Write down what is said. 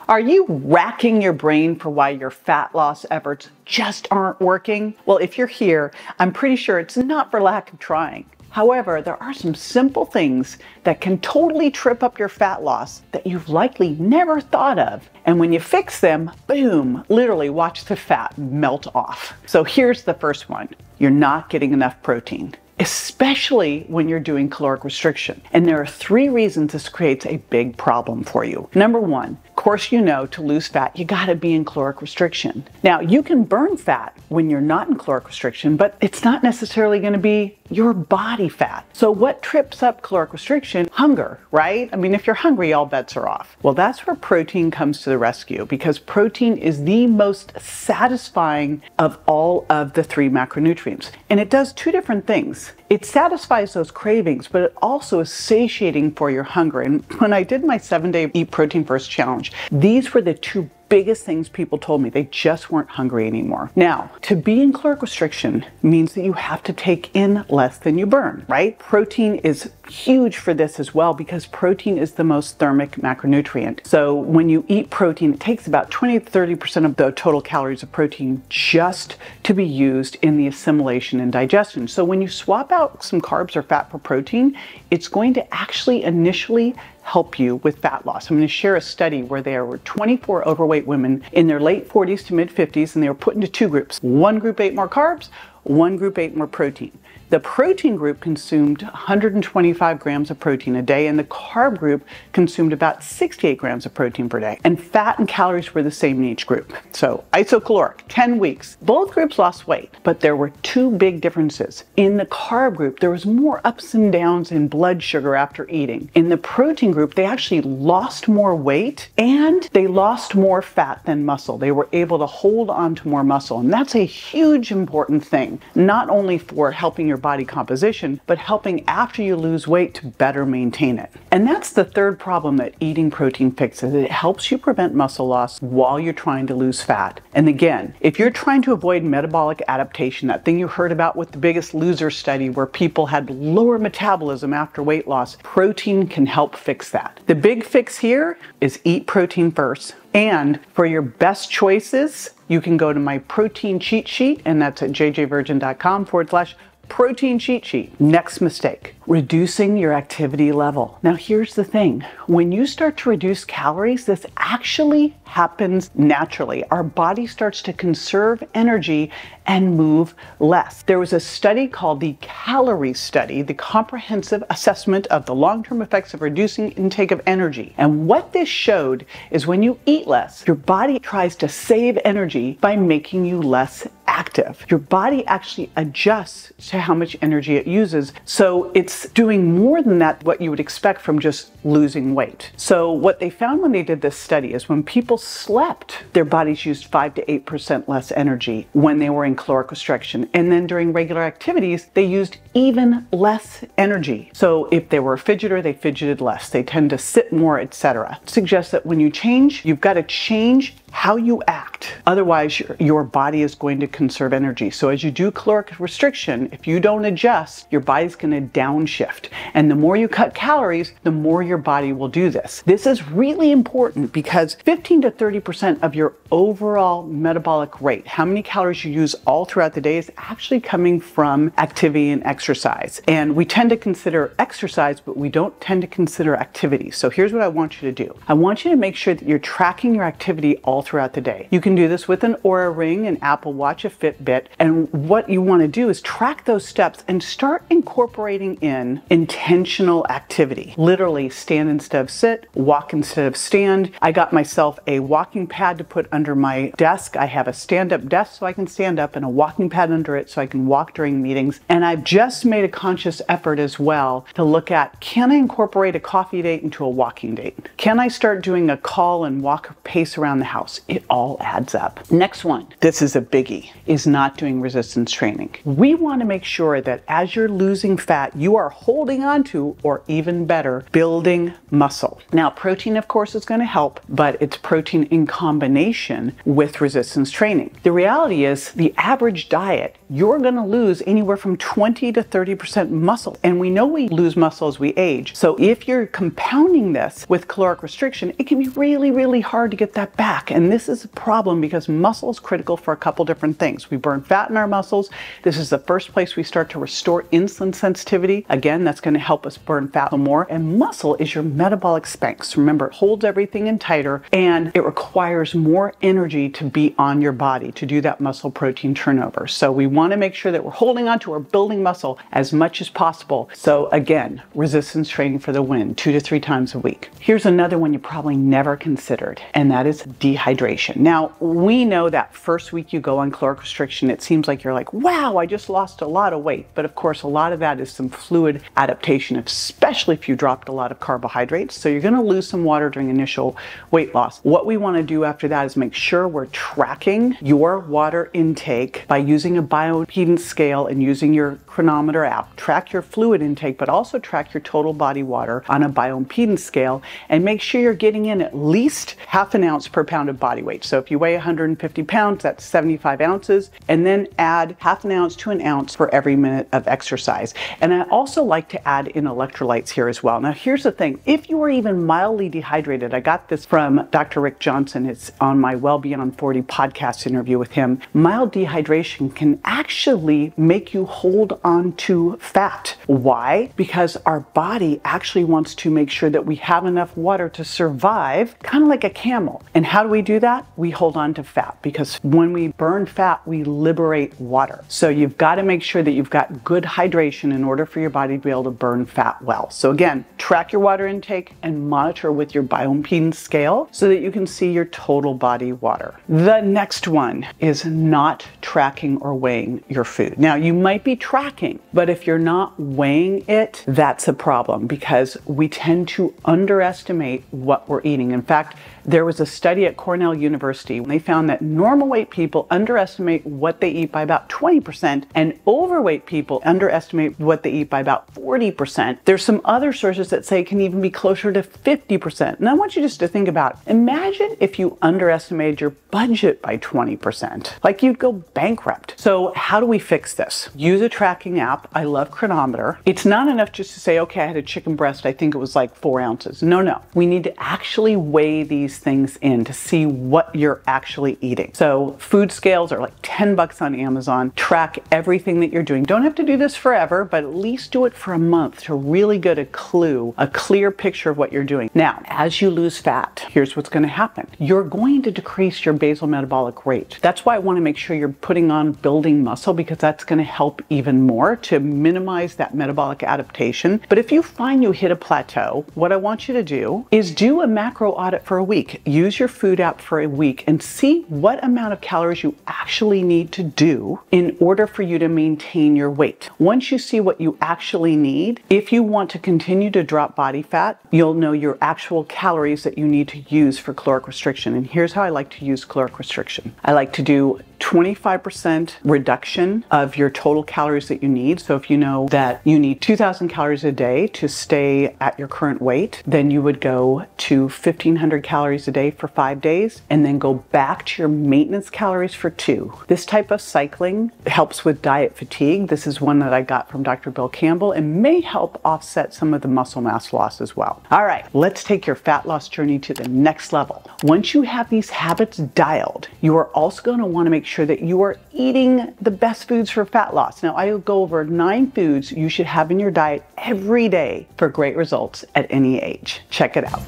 Are you racking your brain for why your fat loss efforts just aren't working? Well, if you're here, I'm pretty sure it's not for lack of trying. However, there are some simple things that can totally trip up your fat loss that you've likely never thought of. And when you fix them, boom, literally watch the fat melt off. So here's the first one. You're not getting enough protein, especially when you're doing caloric restriction. And there are 3 reasons this creates a big problem for you. Number 1, of course, you know, to lose fat, you gotta be in caloric restriction. Now, you can burn fat when you're not in caloric restriction, but it's not necessarily gonna be your body fat. So what trips up caloric restriction? Hunger, right? I mean, if you're hungry, all bets are off. Well, that's where protein comes to the rescue, because protein is the most satisfying of all of the 3 macronutrients. And it does 2 different things. It satisfies those cravings, but it also is satiating for your hunger. And when I did my 7-day Eat Protein First challenge, these were the 2 biggest things people told me. They just weren't hungry anymore. Now, to be in caloric restriction means that you have to take in less than you burn, right? Protein is huge for this as well, because protein is the most thermic macronutrient. So when you eat protein, it takes about 20 to 30% of the total calories of protein just to be used in the assimilation and digestion. So when you swap out some carbs or fat for protein, it's going to actually initially help you with fat loss. I'm going to share a study where there were 24 overweight women in their late 40s to mid 50s, and they were put into 2 groups. One group ate more carbs, one group ate more protein. The protein group consumed 125 grams of protein a day, and the carb group consumed about 68 grams of protein per day. And fat and calories were the same in each group. So isocaloric, 10 weeks. Both groups lost weight, but there were 2 big differences. In the carb group, there was more ups and downs in blood sugar after eating. In the protein group, they actually lost more weight and they lost more fat than muscle. They were able to hold on to more muscle. And that's a huge important thing, not only for helping your body composition, but helping after you lose weight to better maintain it. And that's the 3rd problem that eating protein fixes. It helps you prevent muscle loss while you're trying to lose fat. And again, if you're trying to avoid metabolic adaptation, that thing you heard about with the Biggest Loser study where people had lower metabolism after weight loss, protein can help fix that. The big fix here is eat protein first. And for your best choices, you can go to my protein cheat sheet, and that's at jjvirgin.com/protein cheat sheet. Next mistake, reducing your activity level. Now here's the thing, when you start to reduce calories, this actually happens naturally. Our body starts to conserve energy and move less. There was a study called the Calorie Study, the comprehensive assessment of the long-term effects of reducing intake of energy. And what this showed is when you eat less, your body tries to save energy by making you less active. Your body actually adjusts to how much energy it uses. So it's doing more than that, what you would expect from just losing weight. So what they found when they did this study is when people slept, their bodies used 5 to 8% less energy when they were in caloric restriction. And then during regular activities, they used even less energy. So if they were a fidgeter, they fidgeted less. They tend to sit more, etc. It suggests that when you change, you've got to change how you act. Otherwise, your body is going to conserve energy. So as you do caloric restriction, if you don't adjust, your body's going to downshift. And the more you cut calories, the more your body will do this. This is really important because 15 to 30% of your overall metabolic rate, how many calories you use all throughout the day, is actually coming from activity and exercise. And we tend to consider exercise, but we don't tend to consider activity. So here's what I want you to do. I want you to make sure that you're tracking your activity all throughout the day. You can do this with an Oura Ring, an Apple Watch, a Fitbit, and what you want to do is track those steps and start incorporating in intentional activity. Literally stand instead of sit, walk instead of stand. I got myself a walking pad to put under my desk. I have a stand-up desk so I can stand up and a walking pad under it so I can walk during meetings. And I've just made a conscious effort as well to look at, can I incorporate a coffee date into a walking date? Can I start doing a call and walk pace around the house? It all adds adds up. Next one, this is a biggie, is not doing resistance training. We want to make sure that as you're losing fat, you are holding on to, or even better, building muscle. Now, protein, of course, is going to help, but it's protein in combination with resistance training. The reality is the average diet, you're going to lose anywhere from 20 to 30% muscle. And we know we lose muscle as we age. So if you're compounding this with caloric restriction, it can be really, really hard to get that back. And this is a problem because muscle is critical for a couple different things. We burn fat in our muscles. This is the first place we start to restore insulin sensitivity. Again, that's going to help us burn fat more. And muscle is your metabolic Spanx. Remember, it holds everything in tighter and it requires more energy to be on your body to do that muscle protein turnover. So we want to make sure that we're holding on to or building muscle as much as possible. So again, resistance training for the win, 2 to 3 times a week. Here's another one you probably never considered, and that is dehydration. Now, we know that first week you go on caloric restriction, it seems like you're like, wow, I just lost a lot of weight. But of course, a lot of that is some fluid adaptation, especially if you dropped a lot of carbohydrates. So you're going to lose some water during initial weight loss. What we want to do after that is make sure we're tracking your water intake by using a bioimpedance scale and using your Cronometer app. Track your fluid intake, but also track your total body water on a bioimpedance scale and make sure you're getting in at least half an ounce per pound of body weight. So if you weigh 150 pounds, that's 75 ounces, and then add half an ounce to an ounce for every minute of exercise. And I also like to add in electrolytes here as well. Now, here's the thing. If you are even mildly dehydrated, I got this from Dr. Rick Johnson. It's on my Well Beyond 40 podcast interview with him. Mild dehydration can actually make you hold on to fat. Why? Because our body actually wants to make sure that we have enough water to survive, kind of like a camel. And how do we do that? We hold on to fat, because when we burn fat, we liberate water. So you've got to make sure that you've got good hydration in order for your body to be able to burn fat well. So again, track your water intake and monitor with your bioimpedance scale so that you can see your total body water. The next one is not tracking or weighing your food. Now, you might be tracking, but if you're not weighing it, that's a problem, because we tend to underestimate what we're eating. In fact, there was a study at Cornell University and they found that normal weight people underestimate what they eat by about 20% and overweight people underestimate what they eat by about 40%. There's some other sources that say it can even be closer to 50%. And I want you just to think about, imagine if you underestimated your budget by 20%, like you'd go bankrupt. So how do we fix this? Use a tracking app. I love Cronometer. It's not enough just to say, okay, I had a chicken breast. I think it was like 4 ounces. No. We need to actually weigh these things in to see what you're actually eating. So food scales are like $10 on Amazon. Track everything that you're doing. Don't have to do this forever, but at least do it for a month to really get a clue, a clear picture of what you're doing. Now, as you lose fat, here's what's going to happen. You're going to decrease your basal metabolic rate. That's why I want to make sure you're putting on building muscle, because that's going to help even more to minimize that metabolic adaptation. But if you find you hit a plateau, what I want you to do is do a macro audit for a week. Use your food app for a week and see what amount of calories you actually need to do in order for you to maintain your weight. Once you see what you actually need, if you want to continue to drop body fat, you'll know your actual calories that you need to use for caloric restriction. And here's how I like to use caloric restriction. I like to do 25% reduction of your total calories that you need. So if you know that you need 2,000 calories a day to stay at your current weight, then you would go to 1,500 calories a day for 5 days and then go back to your maintenance calories for 2. This type of cycling helps with diet fatigue. This is one that I got from Dr. Bill Campbell and may help offset some of the muscle mass loss as well. All right, let's take your fat loss journey to the next level. Once you have these habits dialed, you are also going to want to make sure that you are eating the best foods for fat loss. Now, I'll go over 9 foods you should have in your diet every day for great results at any age. Check it out.